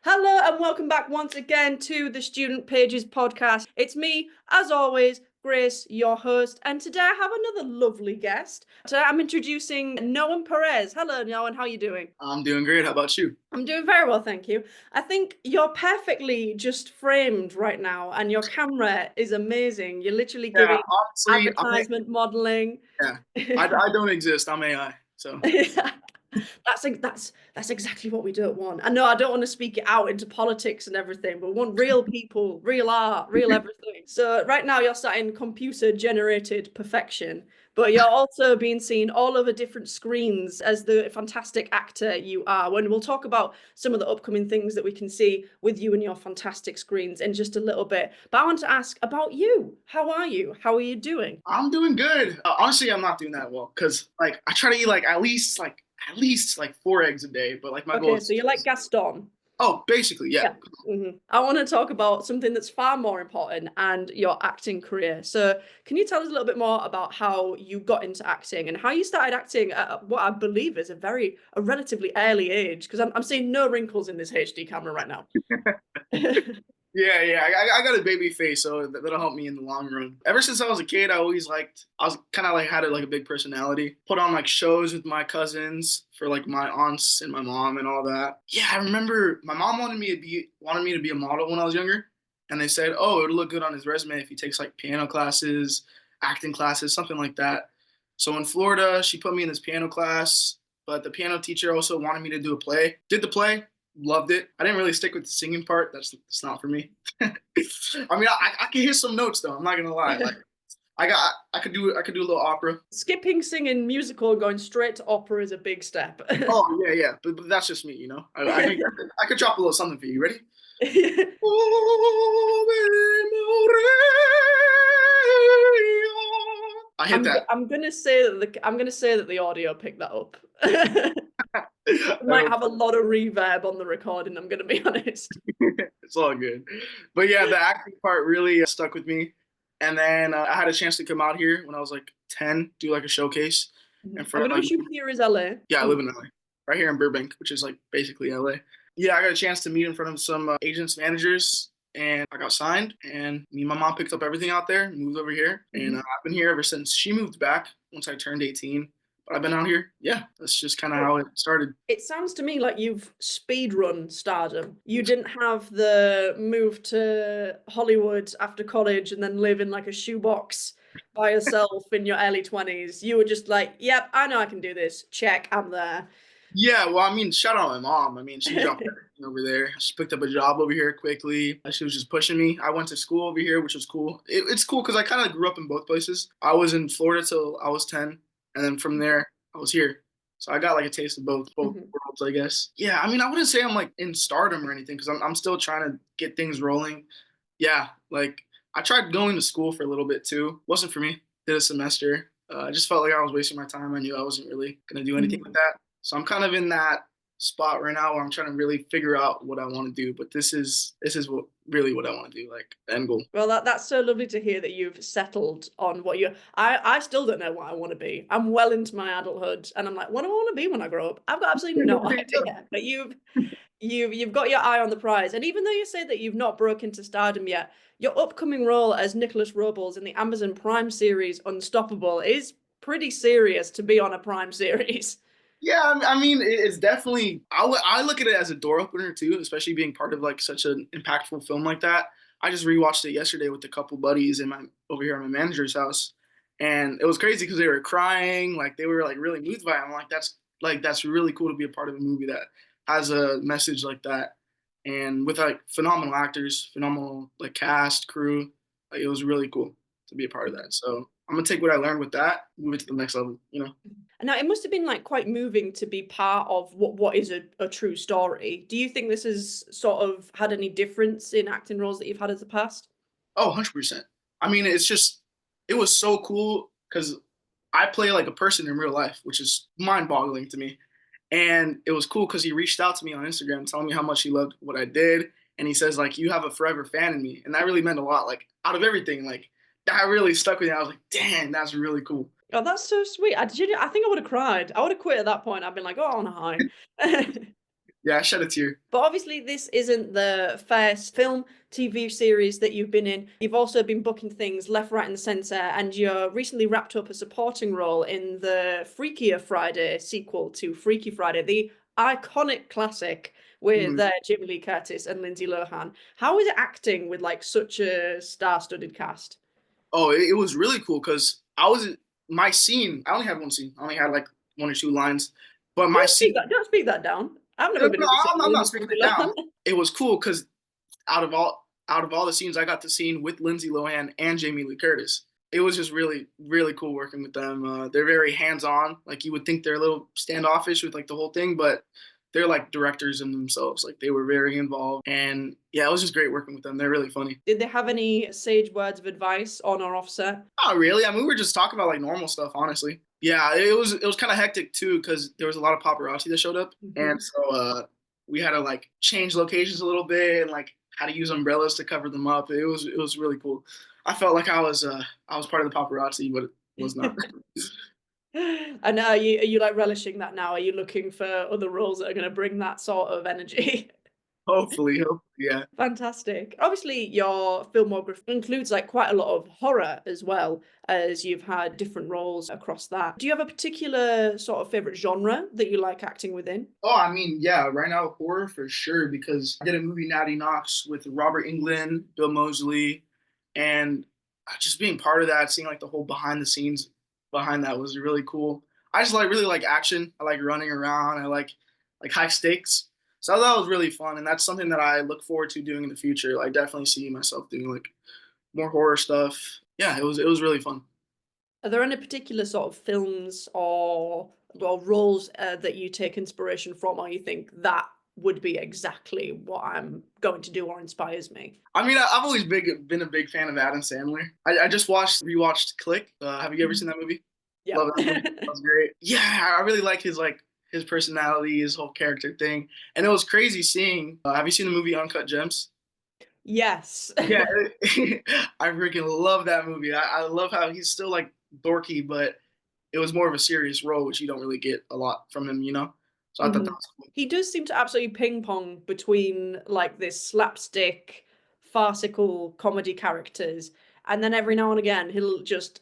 Hello and welcome back once again to the Student Pages podcast. It's me, as always, Grace, your host, and today I have another lovely guest. Today I'm introducing Noen Perez. Hello, Noen, how are you doing? I'm doing great. How about you? I'm doing very well, thank you. I think you're perfectly just framed right now, and your camera is amazing. You're literally Yeah, giving honestly, advertisement modeling. yeah, I don't exist. I'm AI. So That's exactly what we don't want. I know I don't want to speak it out into politics and everything, but we want real people, real art, real everything. So right now you're sat in computer generated perfection, but you're also being seen all over different screens as the fantastic actor you are. When we'll talk about some of the upcoming things that we can see with you and your fantastic screens in just a little bit. But I want to ask about you. How are you? How are you doing? I'm doing good. Honestly, I'm not doing that well because I try to eat at least 4 eggs a day, but like my goal Okay, is so you're like Gaston. basically, yeah. Yeah. I want to talk about something that's far more important and your acting career. So, can you tell us a little bit more about how you got into acting and how you started acting at what I believe is a relatively early age? Because I'm seeing no wrinkles in this HD camera right now. Yeah. I got a baby face, so that'll help me in the long run. Ever since I was a kid, I was kind of like had a big personality. Put on like shows with my cousins for like my aunts and my mom and all that. Yeah, I remember my mom wanted me to be a model when I was younger, and they said, "Oh, it'll look good on his resume if he takes like piano classes, acting classes, something like that." So in Florida, she put me in this piano class, but the piano teacher also wanted me to do a play. Did the play, loved it. I didn't really stick with the singing part. That's not for me. I mean, I can hear some notes though. I'm not gonna lie. Like I could do a little opera. Skipping singing musical, going straight to opera is a big step. Oh yeah, but that's just me, you know. I could drop a little something for you. Ready? I hit that. I'm gonna say that the audio picked that up. It might have a lot of reverb on the recording, I'm gonna be honest. It's all good. But yeah, the acting part really stuck with me. And then I had a chance to come out here when I was like 10, do like a showcase in I'm front gonna of like, assume here is LA. yeah, I live in LA, right here in Burbank, which is like basically LA. Yeah, I got a chance to meet in front of some agents, managers, and I got signed. And me and my mom picked up everything out there, moved over here, and I've been here ever since. She moved back once I turned 18, but I've been out here. Yeah, that's just kind of how it started. It sounds to me like you've speedrun stardom. You didn't have the move to Hollywood after college and then live in like a shoebox by yourself in your early 20s. You were just like, yep, I know I can do this. Check, I'm there. Yeah, well, I mean, shout out my mom. I mean, she dropped everything over there. She picked up a job over here quickly. She was just pushing me. I went to school over here, which was cool. It's cool because I kind of grew up in both places. I was in Florida till I was 10, and then from there, I was here. So I got like a taste of both Mhm. worlds, I guess. Yeah, I mean, I wouldn't say I'm like in stardom or anything because I'm still trying to get things rolling. Yeah, like I tried going to school for a little bit too. Wasn't for me. Did a semester. I just felt like I was wasting my time. I knew I wasn't really gonna do anything with Mhm. that. So I'm kind of in that spot right now where I'm trying to really figure out what I want to do. But this is what I want to do, like the end goal. Well, that's so lovely to hear that you've settled on what you. I still don't know what I want to be. I'm well into my adulthood, and I'm like, what do I want to be when I grow up? I've got absolutely no idea. But you've got your eye on the prize, and even though you say that you've not broken into stardom yet, your upcoming role as Nicholas Robles in the Amazon Prime series Unstoppable is pretty serious to be on a Prime series. Yeah, I mean, it's definitely. I look at it as a door opener too, especially being part of like such an impactful film like that. I just rewatched it yesterday with a couple buddies in my over here at my manager's house, and it was crazy because they were crying, like they were like really moved by it. I'm like that's really cool to be a part of a movie that has a message like that, and with like phenomenal actors, phenomenal like cast, crew. Like, it was really cool to be a part of that. So I'm gonna take what I learned with that, move it to the next level. You know. Now, it must have been like quite moving to be part of what is a true story. Do you think this has sort of had any difference in acting roles that you've had in the past? Oh, 100%. I mean, it was so cool because I play like a person in real life, which is mind boggling to me. And it was cool because he reached out to me on Instagram telling me how much he loved what I did. And he says, like, you have a forever fan in me. And that really meant a lot. Like, out of everything, like, that really stuck with me. I was like, dang, that's really cool. Oh, that's so sweet. I think I would have cried. I would have quit at that point. I've been like, oh, on a high. Yeah, I shed a tear. But obviously, this isn't the first film, TV series that you've been in. You've also been booking things left, right, and centre, and you're recently wrapped up a supporting role in the Freakier Friday sequel to Freaky Friday, the iconic classic with Mhm. Jamie Lee Curtis and Lindsay Lohan. How is it acting with like such a star-studded cast? Oh, it was really cool because I was my scene. I only had one scene. I only had like one or two lines, but my scene. Don't speak that down. I've No, never been no, in the same I'm room not as speaking Lindsay it down. Lohan. It was cool because out of all the scenes, I got the scene with Lindsay Lohan and Jamie Lee Curtis. It was just really really cool working with them. They're very hands on. Like you would think they're a little standoffish with like the whole thing, but they're like directors in themselves. Like they were very involved, and yeah, it was just great working with them. They're really funny. Did they have any sage words of advice on or off set? Not really. I mean, we were just talking about like normal stuff, honestly. Yeah, it was kind of hectic too because there was a lot of paparazzi that showed up, and Mhm. so we had to like change locations a little bit and like how to use umbrellas to cover them up. It was really cool. I felt like I was part of the paparazzi, but it was not. And are you like relishing that now? Are you looking for other roles that are going to bring that sort of energy? Hopefully, yeah. Fantastic. Obviously, your filmography includes like quite a lot of horror as well, as you've had different roles across that. Do you have a particular sort of favorite genre that you like acting within? Oh, I mean, yeah, right now horror for sure because I did a movie Natty Knox with Robert Englund, Bill Moseley, and just being part of that, seeing like the whole behind the scenes behind that was really cool. I just like really like action. I like running around. I like high stakes. So I thought that was really fun, and that's something that I look forward to doing in the future. I definitely see myself doing like more horror stuff. Yeah, it was really fun. Are there any particular sort of films or roles that you take inspiration from, or you think that would be exactly what I'm going to do or inspires me? I mean, I've always been a big fan of Adam Sandler. I just rewatched Click. Have you ever Mhm. seen that movie? Yep. Love that movie. That was great. Yeah, I really like his personality, his whole character thing, and it was crazy seeing. Have you seen the movie Uncut Gems? Yes. Yeah, I freaking love that movie. I love how he's still like dorky, but it was more of a serious role, which you don't really get a lot from him, you know. So I thought that Mhm. was cool. He does seem to absolutely ping pong between like this slapstick, farcical comedy characters, and then every now and again he'll just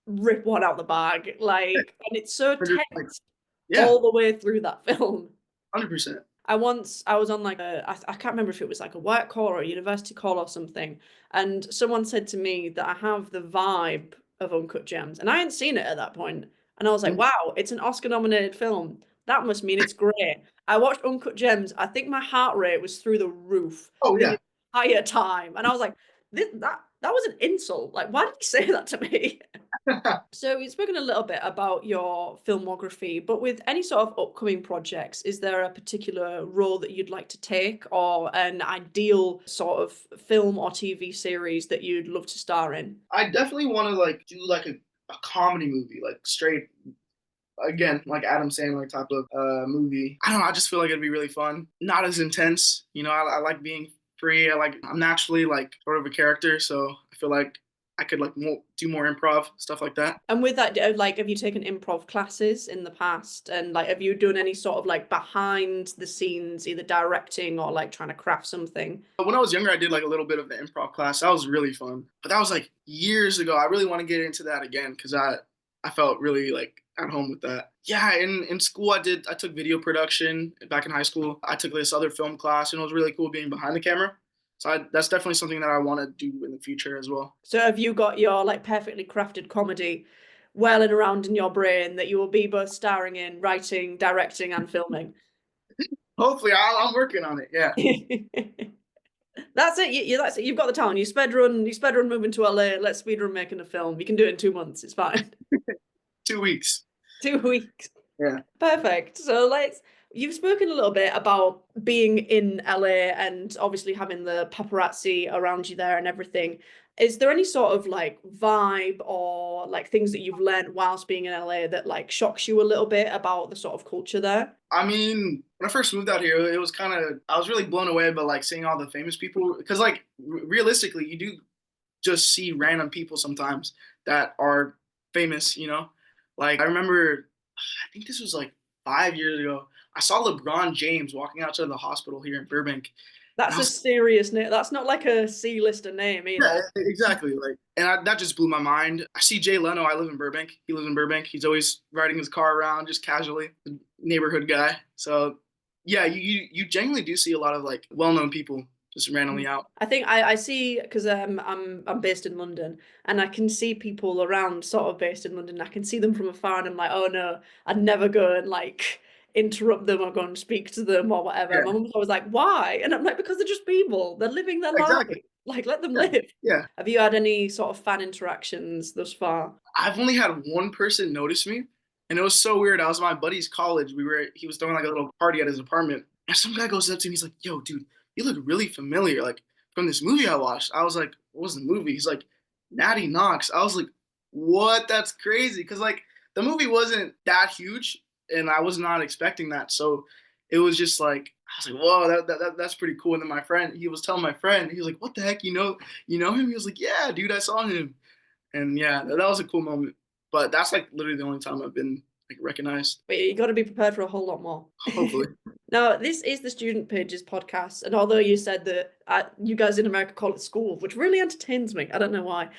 rip one out the bag, like, and it's so 100%. tense Yeah, all the way through that film. 100%. I was on like I can't remember if it was like a work call or a university call or something, and someone said to me that I have the vibe of Uncut Gems, and I hadn't seen it at that point, and I was like, wow, it's an Oscar-nominated film. That must mean it's great. I watched Uncut Gems. I think my heart rate was through the roof Oh the yeah. entire time, and I was like, that was an insult. Like, why did you say that to me? So we've spoken a little bit about your filmography, but with any sort of upcoming projects, is there a particular role that you'd like to take or an ideal sort of film or TV series that you'd love to star in? I definitely want to like do like a comedy movie, like straight again, like Adam Sandler type of movie. I don't know. I just feel like it'd be really fun. Not as intense. You know, I like being free. I'm naturally like sort of a character, so I feel like I could like do more improv stuff like that. And with that, like, have you taken improv classes in the past? And like, have you done any sort of like behind the scenes, either directing or like trying to craft something? But when I was younger, I did like a little bit of the improv class. That was really fun. But that was like years ago. I really want to get into that again because I felt really like at home with that. Yeah, in school I took video production back in high school. I took this other film class and it was really cool being behind the camera. So that's definitely something that I want to do in the future as well. So have you got your like perfectly crafted comedy whirling around in your brain that you will be both starring in, writing, directing, and filming? Hopefully, I'm working on it. Yeah, That's it. That's it. You've got the talent. You sped run. You sped run moving to LA. Let's speed run making a film. You can do it in 2 months. It's fine. 2 weeks. 2 weeks. Yeah. Perfect. So you've spoken a little bit about being in LA and obviously having the paparazzi around you there and everything. Is there any sort of like vibe or like things that you've learned whilst being in LA that like shocks you a little bit about the sort of culture there? I mean, when I first moved out here, it was kind of I was really blown away by like seeing all the famous people because like realistically, you do just see random people sometimes that are famous, you know? Like I remember I think this was like 5 years ago. I saw LeBron James walking out to the hospital here in Burbank. And That's I a was serious name. That's not like a C-lister name yeah, either. exactly. Like, and that just blew my mind. I see Jay Leno. I live in Burbank. He lives in Burbank. He's always riding his car around just casually, the neighborhood guy. So, yeah, you genuinely do see a lot of like well-known people just randomly out. I think I see because I'm based in London and I can see people around sort of based in London. I can see them from afar and I'm like, oh no, I'd never go and like interrupt them or go and speak to them or whatever. Yeah, My mum's always like, why? And I'm like, because they're just people. They're living their life. exactly. Like, let them Yeah, live. yeah. Have you had any sort of fan interactions thus far? I've only had one person notice me, and it was so weird. I was at my buddy's college. He was throwing like a little party at his apartment, and some guy goes up to me. He's like, "Yo, dude, you look really familiar, like from this movie I watched." I was like, "What was the movie?" He's like, "Natty Knox." I was like, "What? That's crazy!" Because like the movie wasn't that huge, and I was not expecting that. So it was just like I was like, "Whoa, that's pretty cool." And then my friend, he was telling my friend, he was like, "What the heck? You know him?" He was like, "Yeah, dude, I saw him." And yeah, that was a cool moment. But that's like literally the only time I've been like recognized. But you got to be prepared for a whole lot more. Hopefully. Now, this is the Student Pages podcast, and although you said that you guys in America call it school, which really entertains me, I don't know why.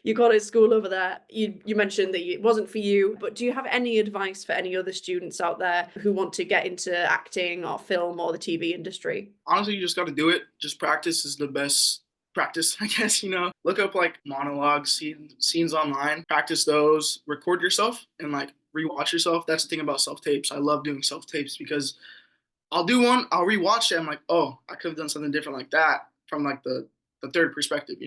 You call it school over there. You mentioned that it wasn't for you, but do you have any advice for any other students out there who want to get into acting or film or the TV industry? Honestly, you just got to do it. Just practice is the best practice, I guess, Look up like monologues, scenes online, practice those, record yourself and like rewatch yourself. That's the thing about self tapes. I love doing self tapes because I'll do one, I'll rewatch it. I'm like, oh, I could have done something different like that from like the third perspective.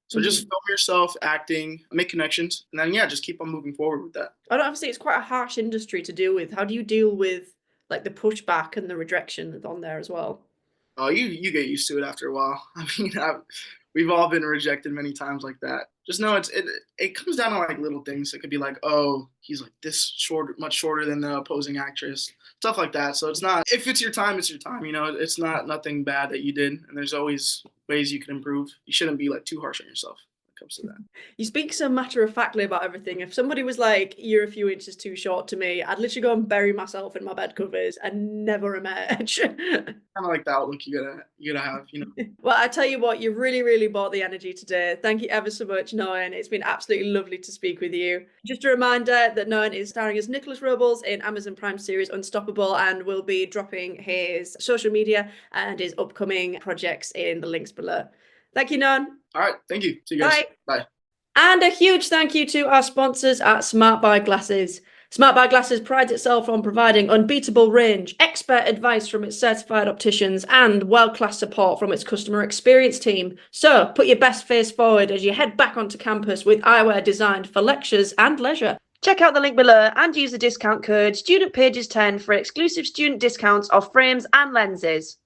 So just film yourself acting, make connections, and then yeah, just keep on moving forward with that. And obviously, it's quite a harsh industry to deal with. How do you deal with like the pushback and the rejection that's on there as well? Oh, you get used to it after a while. I mean, we've all been rejected many times like that. Just know it comes down to like little things. It could be like, oh, he's like this short, much shorter than the opposing actress, stuff like that. So it's not if it's your time, it's your time. It's not nothing bad that you did, and there's always ways you can improve. You shouldn't be like too harsh on yourself when it comes to that. You speak so matter-of-factly about everything. If somebody was like, you're a few inches too short to me, I'd literally go and bury myself in my bed covers and never emerge. Kind of like the outlook you gotta have. Well, I tell you what, you really, really brought the energy today. Thank you ever so much, Noen. It's been absolutely lovely to speak with you. Just a reminder that Noen is starring as Nicholas Robles in Amazon Prime series Unstoppable and will be dropping his social media and his upcoming projects in the links below. Thank you, Noen. All right, thank you. See you guys. Bye. Bye. And a huge thank you to our sponsors at Smart Buy Glasses. Smart Buy Glasses prides itself on providing unbeatable range, expert advice from its certified opticians, and world-class support from its customer experience team. So put your best face forward as you head back onto campus with eyewear designed for lectures and leisure. Check out the link below and use the discount code StudentPages10 for exclusive student discounts off frames and lenses.